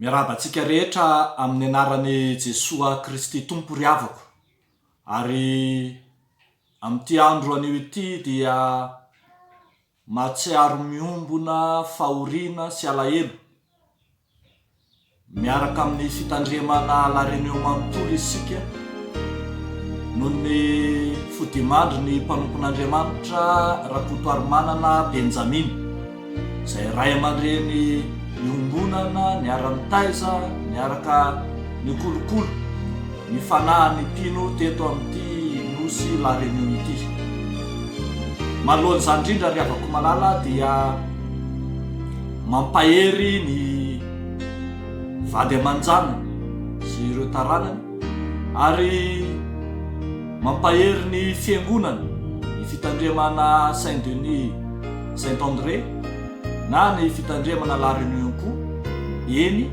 Miarabantsika rehetra amin'ny anarany Jesoa Kristy Tompo ry havako. Ary amin'ity andro anio ity dia mahatsiaro miombona fahoriana sy alahelo. Miaraka amin'ny fitandremana la réunion manontolo isika noho ny fodimandry ny mpanompon'Andriamanitra Rakotoarimanana Benjamin, izay ray aman-dreny iombonana, niara-mitaiza, niaraka ny kolokolo, ny fanahy ny mpino teto amin'ity nosy la réunion ity. Manoloan'izany indrindra ry havako malala dia mampahery ny vady aman-janona sy ireo taranany, ary mampahery ny fiangonana, ny fitandremana Saint-Denis, Saint-André na ny fitandremana la réunion koa. Eny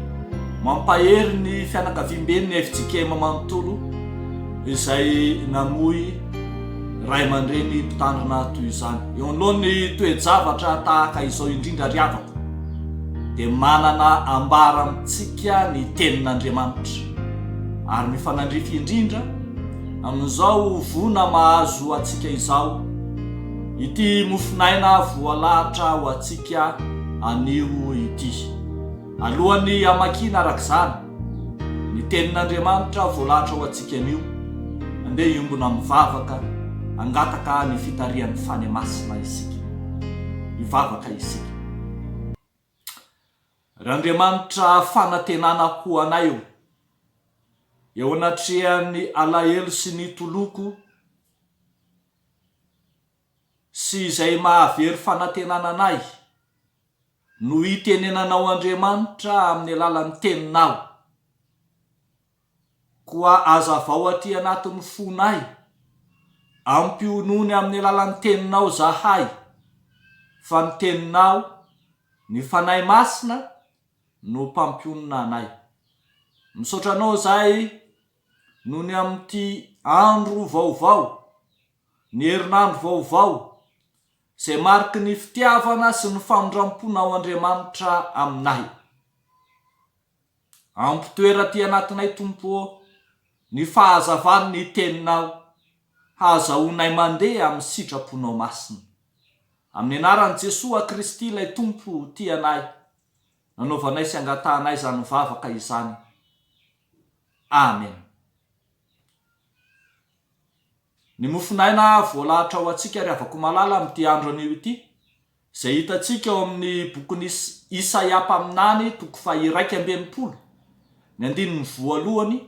mampahery ny fianakaviam-beny ny FJKM manontolo izay namoy ray aman-dreny mpitandrina toy izany. Eo anolohan'ny toe-javatra tahaka izao indrindra ry havako dia manana ambara amintsika ny tenin'Andriamanitra, ary mifanandrify indrindra amin'izao vona mahazo atsika izao, ity mofinaina voalahatra ho atsika anio ity. Alohan'ny hamakina arak'izany ny tenin'Andriamanitra voalahatra ho atsika anio, andeha iombona mivavaka, angataka ny fitarian'ny fany masina isika, hivavaka isika. R'Andriamanitra fanantenana ho anay eo anatrehan'ny alahelo sy ny toloko sy izay mahavery fanantenana anay no itenenanao Andriamanitra amin'ny alalan'ny teninao, koa azavao aty anatin'ny fonay, ampionony amin'ny alalan'ny teninao zahay, fa ny teninao, ny fanahy masina no mpampionona anay. Misaotra anao zay noho ny amin'ity andro vaovao, ny herinandro vaovao izay mariky ny fitiavana sy ny famondram-ponao Andriamanitra aminay. Ampitoera ty anatinay Tompo ny fahazavany ny teninao, hahazahoanay mandeha amin'ny sitraponao masina. Amin'ny anaran'i Jesoa Kristy ilay Tompo ty anay, nanaovanay sy angatanay izany mivavaka izany. Amen. Ny mofinaina voalahatra ho atsika ry havako malala amin'ity andro anio ity, izay hitantsika ao amin'ny bokin'ny Isaia mpaminany, toko faha 120, ny andininy voalohany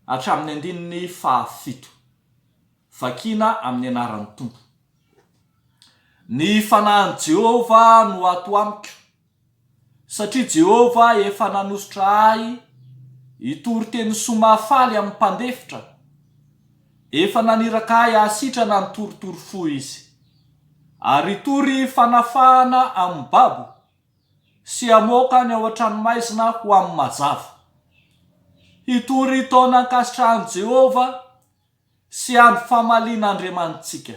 hatramin'ny andininy fahafito. Vakina amin'ny anaran'ny Tompo. Ny fanahin'i Jehova no ato amiko, satria Jehova efa nanositra ahy hitory teny somafaly amin'ny mpandefitra, efa naniraka ahy hasitrana ny toritory fo izy, ary hitory fanafahana amin'ny babo sy hamoaka ny ao an-tranomaizina ho amin'ny mazava, hitory taona ankasitrahan'i Jehova sy andro famaliana Andriamanitsika,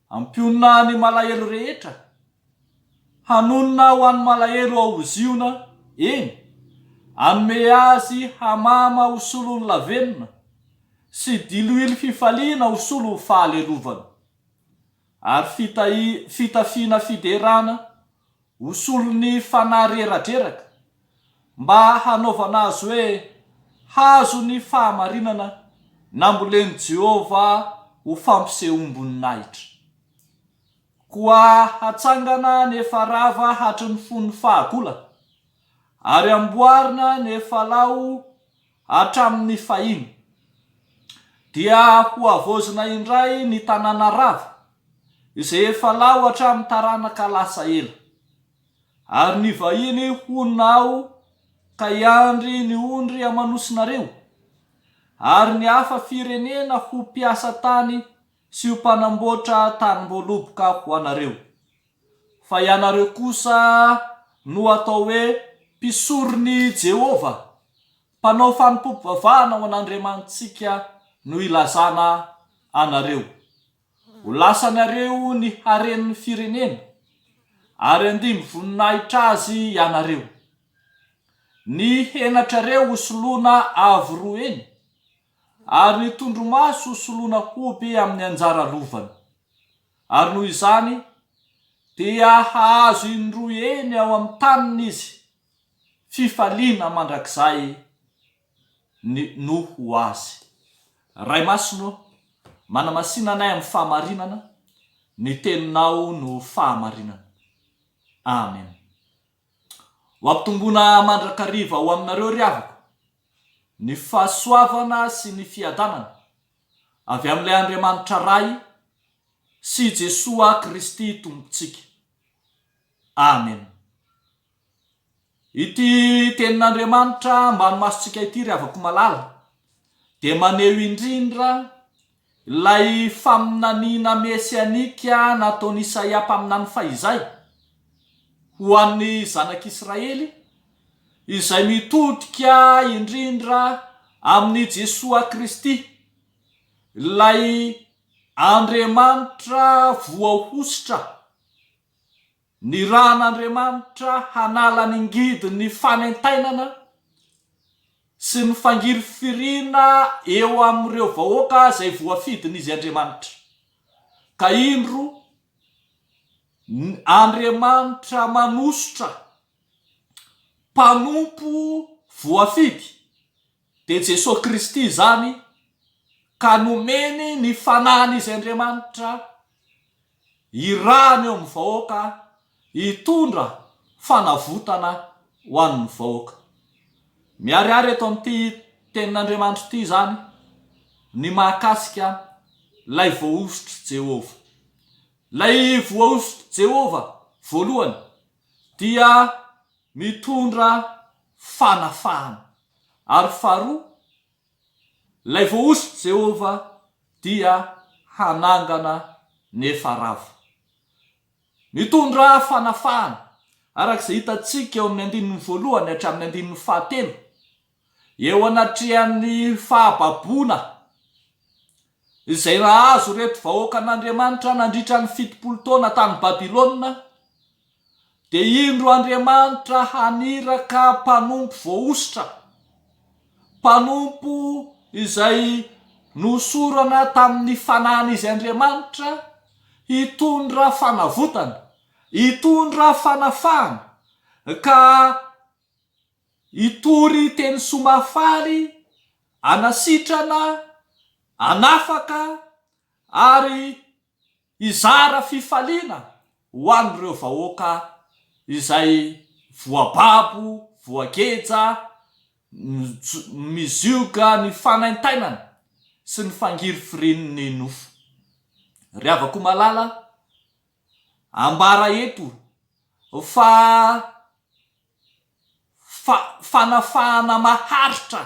hampionona ny malahelo rehetra, hanonona ho an'ny malahelo ao ziona, eny hanome azy hamama ho solon'ny lavenona sy diloily fifaliana ho solo fahalelovana, ary fitafiana fiderana ho solony fanahy rera-dreraka, mba hanaovana azy hoe hazo ny fahamarinana nambolen'i Jehova ho fampisehombon-nahitra, koa hatsangana nefa rava hatry ny fon'ny fahagola, ary amboarina nefa lao hatramin'ny fahiny, dia ho avozina indray ny tanàna rava izay efa lao hatramin'ny taranaka lasa ela, ary ny vahiny honao ka hiandry ny ondry amanosinareo, ary ny hafa firenena ho mpiasa tany sy ho mpanamboatra tanimboloboka ho anareo, fa ianareo kosa no atao hoe mpisorony Jehova, mpanao fanompompivavahana ho an'Andriamanitsika no ilazana anareo. Ho lasanareo ny haren'ny firenena, ary andimy voninahitra azy ianareo. ny henatrareo hosoloana avy roa eny, ary ny tondromaso hosoloana koby amin'ny anjara lovany. Ary noho izany dia hahazo indroa eny ao amin'ny taniny izy, fifaliana mandrakizay no ho azy. Ray masino, manamasinanay amin'ny fahamarinana, ny teninao no fahamarinana. Amen. Ho ampitombona mandrakariva ho aminareo ry havako, ny fahasoavana sy ny fiadanana avy amin'ilay Andriamanitra ray sy Jesoa Kristy tompontsika. Amen. Ity tenin'Andriamanitra mba nomasontsika ity ry havako malala, dia maneho indrindra ilay faminaniana mesianika nataon'i Isaia mpaminany fahizay ho an'ny zanak'Israely, izay mitodika indrindra amin'ny Jesoa Kristy, ilay Andriamanitra voahositra, ny ran'Andriamanitra hanala ny ngidy ny fanentainana sy ny fangiry firiana eo amin'ireo vahoaka izay voafidin'izy Andriamanitra. Ka indro Andriamanitra manositra mpanompo voafidy dia Jesosy Kristy zany, ka nomeny ny fanan'izy Andriamanitra irany eo amin'ny vahoaka, hitondra fanavotana ho an'ny vahoaka. Miariary eto amin'ity tenin'Andriamanitra ity zany ny mahakasika lay voahositra Jehova. Lay voahositra Jehova voalohany dia mitondra fanafahana, ary faharoa, lay voahositra Jehova dia hanangana nefa rava. Mitondra fanafahana arak'izay hitantsika eo amin'ny andinin'ny voalohany hatramin'ny andinin'ny fahatelo, eo anatrehan'ny fahababona izay nahazo reto vahoaka an'Andriamanitra nandritra ny 70 taona tany Babilôna, dia indro Andriamanitra haniraka mpanompo voahositra, mpanompo izay nosorana tamin'ny fanan'izy Andriamanitra, hitondra fanavotana, hitondra fanafahana, ka hitory teny somafary, anasitrana, anafaka, ary izara fifaliana ho an'ireo vahoaka izay voababo, voageja, mizioka ny fanaintainana sy ny fangiry firininy nofo. Ry havako malala, ambara eto fanafahana maharitra,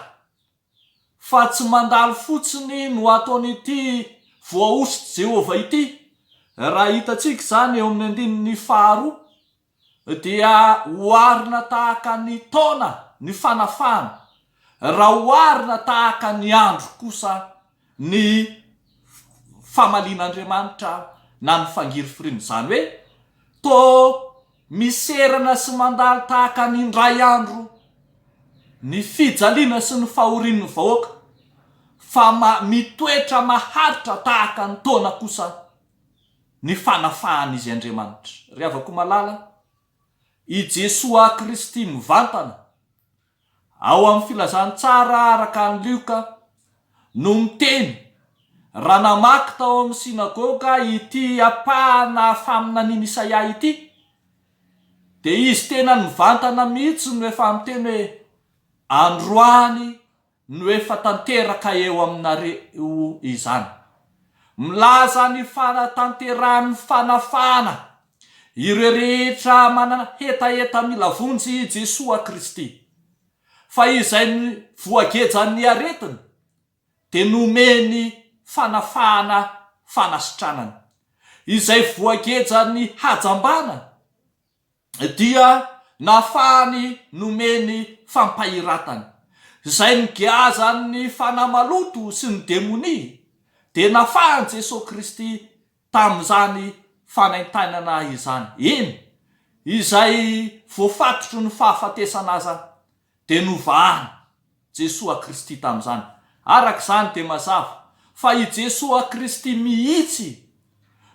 fa tsy mandalo fotsiny no ataon'ity voahositra Jehova ity. Raha hitantsika zany eo amin'ny andinin'ny faharoa, dia oharina tahaka ny taona ny fanafahana, raha oharina tahaka ny andro kosa ny famalian'Andriamanitra na ny fangiry firiana. Zany hoe to miserana sy mandalo tahaka ny indray andro ny fijaliana sy ny fahorian'ny vahoaka, fa mitoetra maharitra tahaka ny taona kosa ny fanafahan'izy Andriamanitra. Ry havako malala, i Jesoa Kristy mivantana ao amin'ny filazantsara araka ny Lioka no miteny, raha namaky tao amin'ny sinagoga ity apahana faminaniana Isaia ity, dia izy tena nivantana mihitsy no efa miteny hoe androany no efa tanteraka eo aminareo izany, milaza ny fanatanterahany fanafahana ireo rehetra manana hetaheta mila vonjy Jesoa Kristy, fa izay ny voagejan'ny aretina dia nomeny fanafahana fanasitranana, izay voagejan'ny hajambana dia nafahany nomeny fampahiratana, izay nigeazan'ny fanamaloto sy ny demonia dia nafahany Jesosy Kristy tamin'izany fanaintainana izany. Eny, izay voafatotro ny fahafatesana aza de novahana Jesosy Kristy tamin'izany. Arak'izany de mazava fa i Jesosy Kristy mihitsy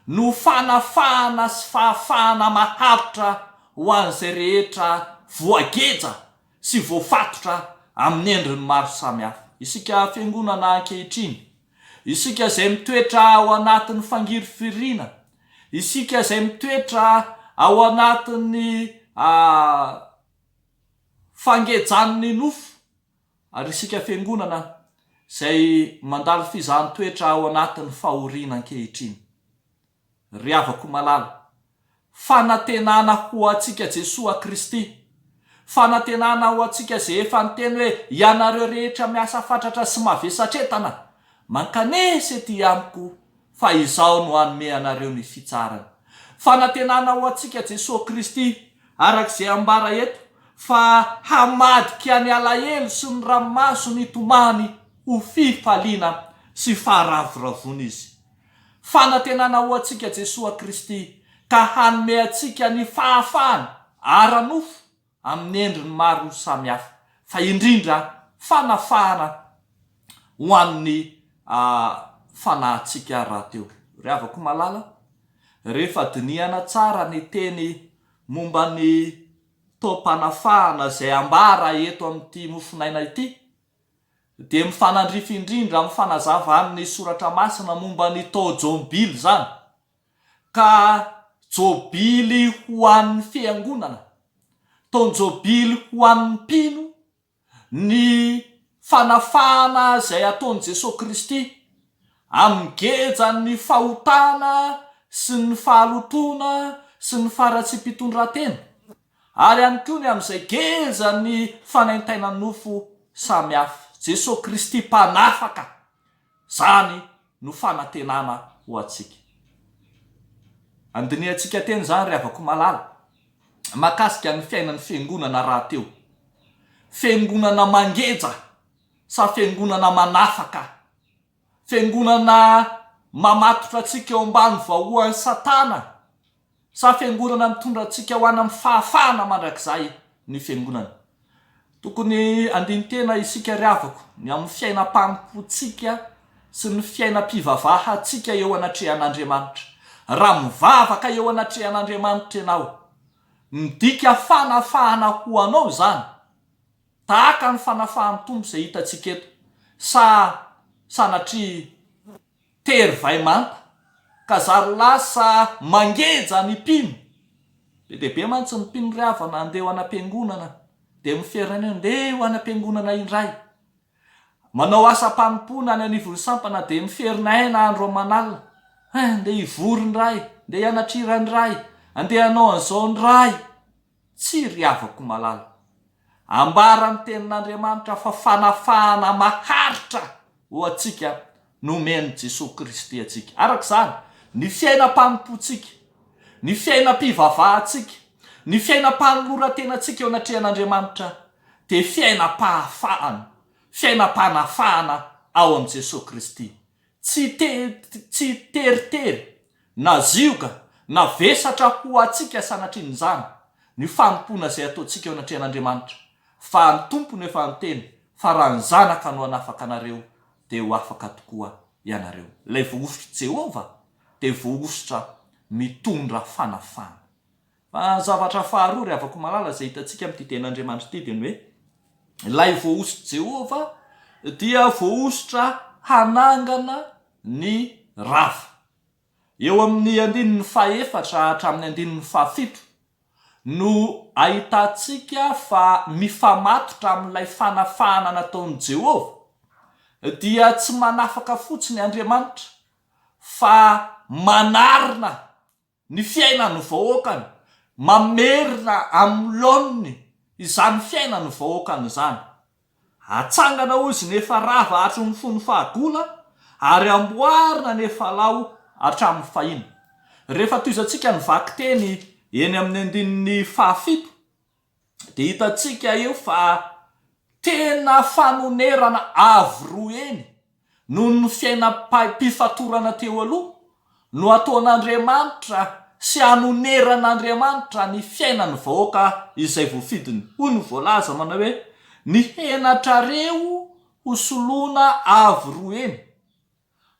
no fanafahana sy fahafahana maharitra ho an'izay rehetra voageja sy voafatotra amin'ny endriny maro samihafa. Isika fiangonana ankehitriny, isika izay mitoetra ao anatin'ny fangiry firina, isika izay mitoetra ao anatin'ny fangejan'ny nofo, ary isika fiangonana izay mandalo fizahany-toetra ao anatin'ny fahoriana ankehitriny. Ry havako malala, fanantenana ho antsika Jesosy Kristy, fanantenana ho antsika izay efa niteny hoe ianareo rehetra miasa fatratra sy mavesatretana, mankanesa ety amiko fa izaho no hanome anareo ny fitsarana. Fanantenana ho antsika Jesosy Kristy arak'izay ambara eto fa hamadika ny alahelo sy ny ranomaso ny tomany ho fifaliana sy faharavoravoana izy. Fanantenana ho antsika Jesosy Kristy ka hanome antsika ny fahafahana ara-nofo amin'ny endriny maro samihafa, fa indrindra fanafahana ho an'ny fanahintsika rahateo. Ry havako malala, rehefa dinihana tsara ny teny momba ny tom-panafahana izay ambara eto amin'ity mofinaina ity, de mifanandrify indrindra mifanazava amin'ny soratra masina momba ny tao-jobily zany, ka jobily ho an'ny fiangonana, tao-jobily ho an'ny mpino, ny fanafahana izay ataon'i Jesosy Kristy amin'ny gejany fahotana sy ny fahalotona sy ny faratsym-pitondratena, ary ihany koa ny amin'izay gejany fanaintaina nofo samihafa. Jesosy Kristy mpanafaka, zany no fanantenana ho antsika. Andiniantsika teny zany ry havako malala mahakasika ny fiainan'ny fiangonana rahateo, fiangonana mangeja sa fiangonana manafaka, fiangonana mamatotra antsika eo ambany vahoan'ny Satana, sa fiangonana mitondra antsika ho any amin'ny fahafahana mandrakizay ny fiangonana. Tokony andini-tena isika ry havako ny amin'ny fiainam-pampotsika sy ny fiainam-pivavahantsika eo anatrehan'Andriamanitra. Raha mivavaka eo anatrehan'Andriamanitra ianao, midika fanafahana ho anao zany, tahaka ny fanafahan'ny Tompo izay hitantsika eto, sanatria tery vaimanta ka zary lasa mangeja ny mpino. Be dehibe mantsy ny mpino ry havana andeha ho anam-piangonana, de miferana eo ndeha ho anam-piangonana indray, manao asa-panompona any anivon'ny sampana de miferina aina andro aman'alina, ndeha hivory ny ray, ndeha hianatrira ny ray, andeha hanao an'izao ny ray. Tsy ry havako malala, ambara ny tenin'Andriamanitra fa fanafahana maharitra ho antsika no omeny Jesosy Kristy antsika. Arak'izany ny fiainam-panompotsika, ny fiainam-pivavahantsika, ny fiainam-panoloran-tenantsika eo anatrehan'Andriamanitra de fiainam-pahafahana, fiainam-panafahana ao amin'i Jesosy Kristy. Tsy teritery na zioka na vesatra ho antsika sanatrin'izany ny fanompona izay ataontsika eo anatrehan'Andriamanitra, fa ny Tompony efa niteny fa raha ny zanaka no hanafaka anareo de ho afaka tokoa ianareo. Ilay voaositra Jehova de voaositra mitondra fanafahana. Fa zavatra faharoa ry havako malala izay hitantsika amin'ity tenin'Andriamanitra ity de ny hoe ilay voaositra Jehova dia voaositra hanangana ny rava. Eo amin'ny andinin'ny fahaefatra hatramin'ny andinin'ny fahafito no ahitantsika fa mifamatotra amin'ilay fanafahana nataon'i Jehova dia tsy manafaka fotsiny Andriamanitra, fa manarina ny fiainan'ny vahoakany, mamerina amin'ny laoniny izany fiainan'ny vahoakany izany. Atsangana ozy nefa rava hatramin'ny fony fahagola, ary amboarina nefa lao hatramin'ny fahina. Rehefa toizantsika ny vaky teny eny amin'ny andinin'ny fahafito, de hitantsika eo fa tena fanonerana avy eny noho ny fiainam-pifatorana teo aloha no ataon'Andriamanitra sy hanoneran'Andriamanitra ny fiainan'ny vahoaka izay voafidiny. Hoy ny voalaza manao hoe ny henatrareo ho soloana avy roeny,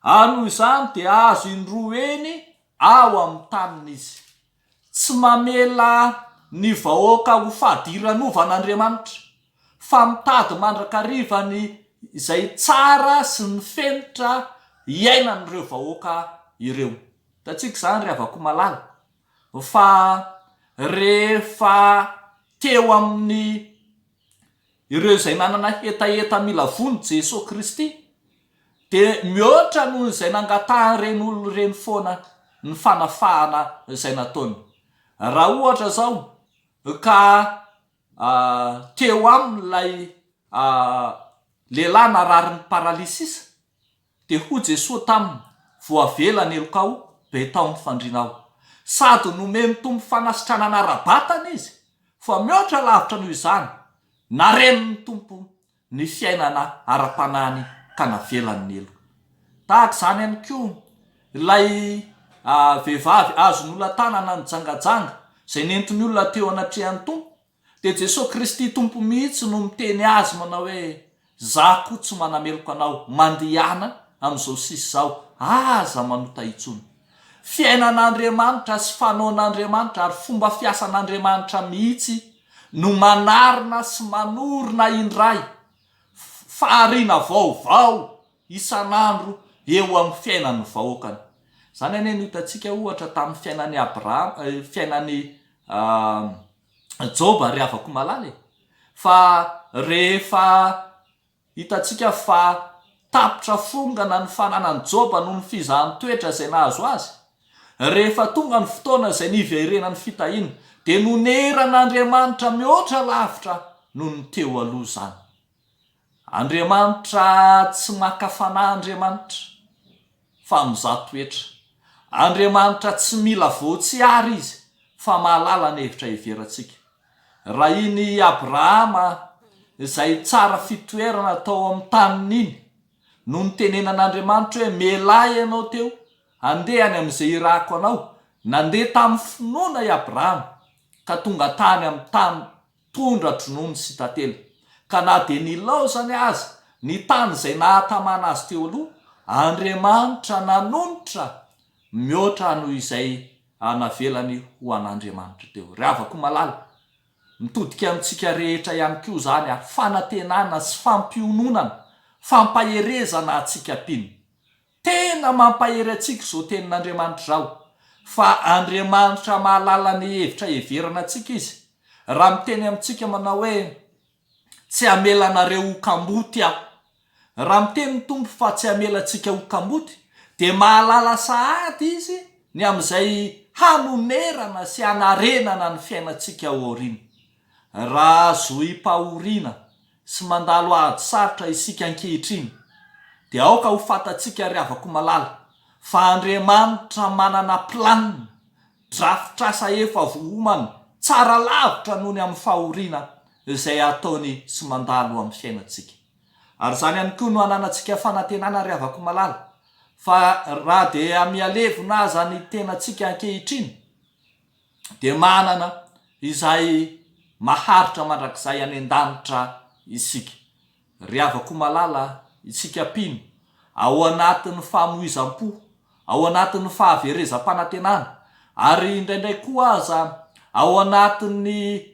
anoho izany dia azo indroeny ao amin'ny tanina izy. Tsy mamela ny vahoaka ho fahadiranovan'Andriamanitra, fa mitady mandrakarivany izay tsara sy ny fenitra iainan'ireo vahoaka ireo. Tatsika izany ry havako malala fa rehefa teo amin'ny ireo izay nanana hetaheta mila vony Jesosy Kristy dia mihoatra noho izay nangatahany reny olona reny foana ny fanafahana izay nataony. Raha ohatra zao ka teo amin'ilay lehilahy narary ny paralysisa dia hoy Jesosy taminy, voavelany elokao be tao ny fandrinao. Sady nomeny tombo fanasitranana ara-batana izy, fa mihoatra lavitra noho izany nareniny tompo ny fiainana ara-panany ka navelany ny eloko. Tahaka izany ihany koa ilay vehivavy azon'olona tanana ny jangajanga izay nentiny olona teo anatrehan'ny tompo, dia Jesosy Kristy tompo mihitsy no miteny azy manao hoe za koa tsy manameloko anao, mandehana amin'izao sisy zao, aza manota itsony. Fiainan'Andriamanitra sy fanaon'Andriamanitra ary fomba fiasan'Andriamanitra mihitsy no manarina sy manorina indray fahariana vaovao isan'andro eo amin'ny fiainan'ny vahoakany. Zany ane no hitantsika ohatra tamin'ny fiainan'ny Abraham, fiainan'ny Joba ry havako malala, fa rehefa hitantsika fa tapitra fongana ny fananan'ny Joba noho ny fizahan'ny toetra izay nahazo azy, rehefa tonga ny fotoana izay niverenany fitahiana dia noneran'Andriamanitra mihoatra lavitra noho ny teo aloha zany. Andriamanitra tsy makafana Andriamanitra fa mizaha toetra. Andriamanitra tsy mila voatsiary izy fa mahalala ny hevitra hiverantsika. Raha iny Abrahama izay tsara fitoerana tao amin'ny taniny iny no nitenenan'Andriamanitra hoe melahy ianao teo andeha any amin'izay irako anao, nandeha tamin'ny finoana i Abrahama ka tonga tany amin'ny tany tondra dronono sy tantely. Ka na dia nilaozany azy ny tany izay nahatamana azy teo aloha, Andriamanitra nanonitra mihoatra noho izay navelany ho an'Andriamanitra teo. Ry havako malala, mitodika amintsika rehetra ihany koa zany fanantenana sy fampiononana, fampaherezana atsika piny. Tena mampahery atsika izao tenin'Andriamanitra zao, fa Andriamanitra mahalala ny hevitra heverana atsika izy. Raha miteny amintsika manao hoe tsy amelanareo hokamboty aho, raha miteny ny tompo fa tsy amelantsika hokamboty, dia mahalala sahady izy ny amin'izay hanonerana sy hanarenana ny fiainantsika ao aoriana. Raha azo hipahoriana sy mandalo ady sarotra isika ankehitriny, dia aoka ho fantatsika ry havako malala fa Andriamanitra manana planina, drafitrasa efa vohomany tsara lavitra noho ny amin'ny fahoriana izay ataony sy mandalo amin'ny fiainantsika. Ary zany ihany koa no ananantsika fanantenana ry havako malala, fa raha dia mialevona aza ny tenantsika ankehitriny dia manana izay maharitra mandrakizay any an-danitra isika. Ry havako malala, isika pino ao anatin'ny famoizam-po, ao anatin'ny fahaverezam-panantenana, ary indraindray koa aza ao anatin'ny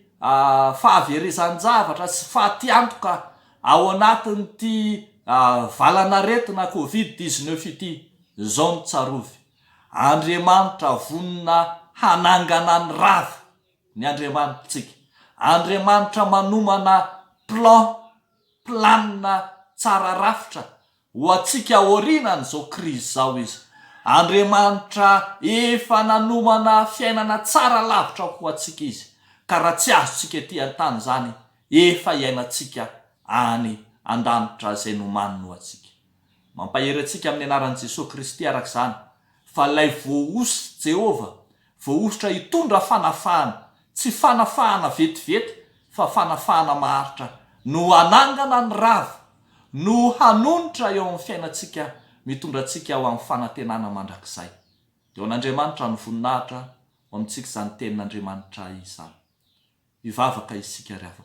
fahaverezan-javatra sy fahatiantoka ao anatin'ity valanaretina Covid-19 ity, zao ny tsarovy. Andriamanitra vonina hanangana ny rava ny Andriamanitsika. Andriamanitra manomana planina tsara rafitra ho atsika aorianany zao krizy zao izy. Andriamanitra efa nanomana fiainana tsara lavitra ho atsika izy, ka raha tsy azontsika ety an-tany zany, efa iainantsika any an-danitra izay nomaniny ho atsika. Mampahery atsika amin'ny anaran'i Jesosy Kristy araka izany fa ilay voahosy Jehova, voahositra hitondra fanafahana, tsy fanafahana vetivety fa fanafahana maharitra, no hanangana ny rava, no hanonitra eo amin'ny fiainantsika, mitondra atsika ao amin'ny fanantenana mandrakizay. Dia an'Andriamanitra ny voninahitra ho amintsika izany tenin'Andriamanitra izany. Hivavaka isika ry havako.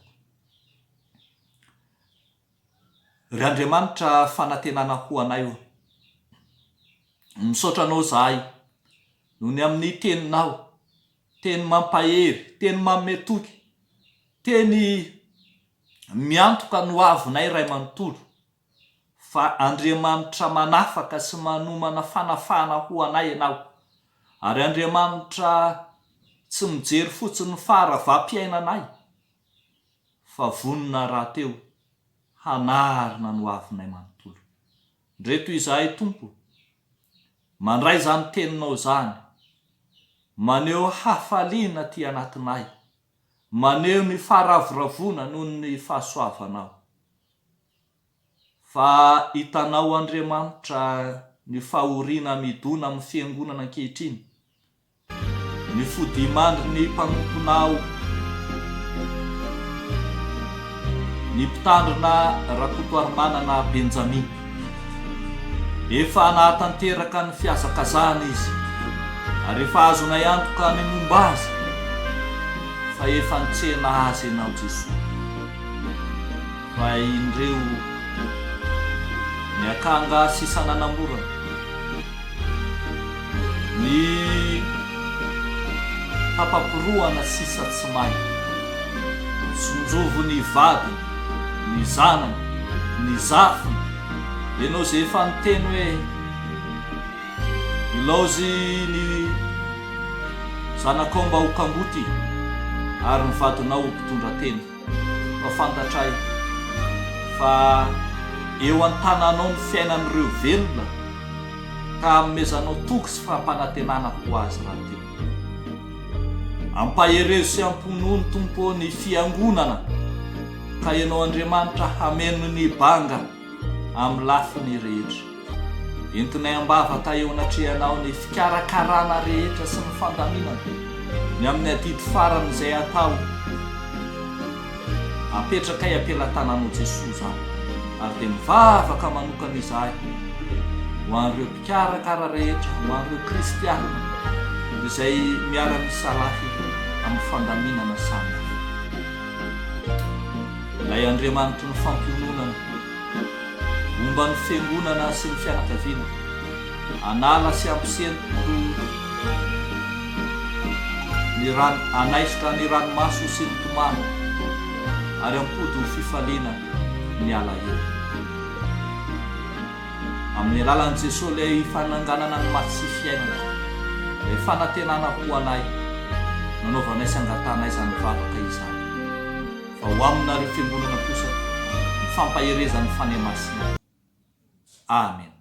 ry Andriamanitra fanantenana ho anay io. Misaotranao zahay noho ny amin'ny teninao, teny mampahery, teny mametoky, teny miantoka no avinay ray manontolo, fa Andriamanitra manafaka sy manomana fanafana ho anay ianao. Ary Andriamanitra tsy mijery fotsiny faharavam-piainanay, fa vonona rahateo hanarina no avinay manontolo. Ndreto izahay Tompo, mandray zany teninao zany, maneho hafaliana ty anatinay, maneho ny faharavoravoana noho ny fahasoavanao. Fa hitanao Andriamanitra ny fahoriana midona amin'ny fiangonana ankehitriny, ny fodimandry ny mpanomponao, ny mpitandrina Rakotoarimanana Benjamin. Efa nahatanteraka ny fiazakazana izy, ary efa azonay antoka ny momba azy, fa efa nitsena azy ianao Jesosy. Fa indreo ny akanga sy sananamorana, ny tapaporoana sisa tsy may, sonjovo ny vady, ny zanany, ny zafiny, ianao zay efa niteny hoe ilaozy ny zanakao mba ho kamboty ary ny vadinao ho mpitondra teny. Fa fantatray fa eo an-tananao ny fiainan'ireo velona, ka amezanao toky sy fampanantenana ho azy rahateo. Ampaherezo sy amponono Tompo ny fiangonana, ka ianao Andriamanitra hameno ny banga amin'ny lafiny rehetra. Entinay ambavaka eo anatrehanao ny fikarakarana rehetra sy ny fandaminana, ny amin'ny adidy farany izay atao. Apetrakay ampelantananao Jesosy zany, ary dia mivavaka manokana izahay ho an'ireo mpikarakara rehetra, ho an'ireo kristianina izay miara-misalahy amin'ny fandaminana samy. Ilay Andriamanitra ny fampiononana momba ny fiangonana sy ny fianakaviana, anala sy ampisento ny anaisitra ny ranomaso sy ny tomana, ary ampody ho fifaliana ny alahelo. Amin'ny alalan'i Jesosy ilay fananganana ny maty sy fiainana, ilay fanantenana ho anay, nanaovanay sy angatanay izany vavaka izany. Fa ho aminareo fiangonana kosa ny fampaherezan'ny fanemasina. Amen.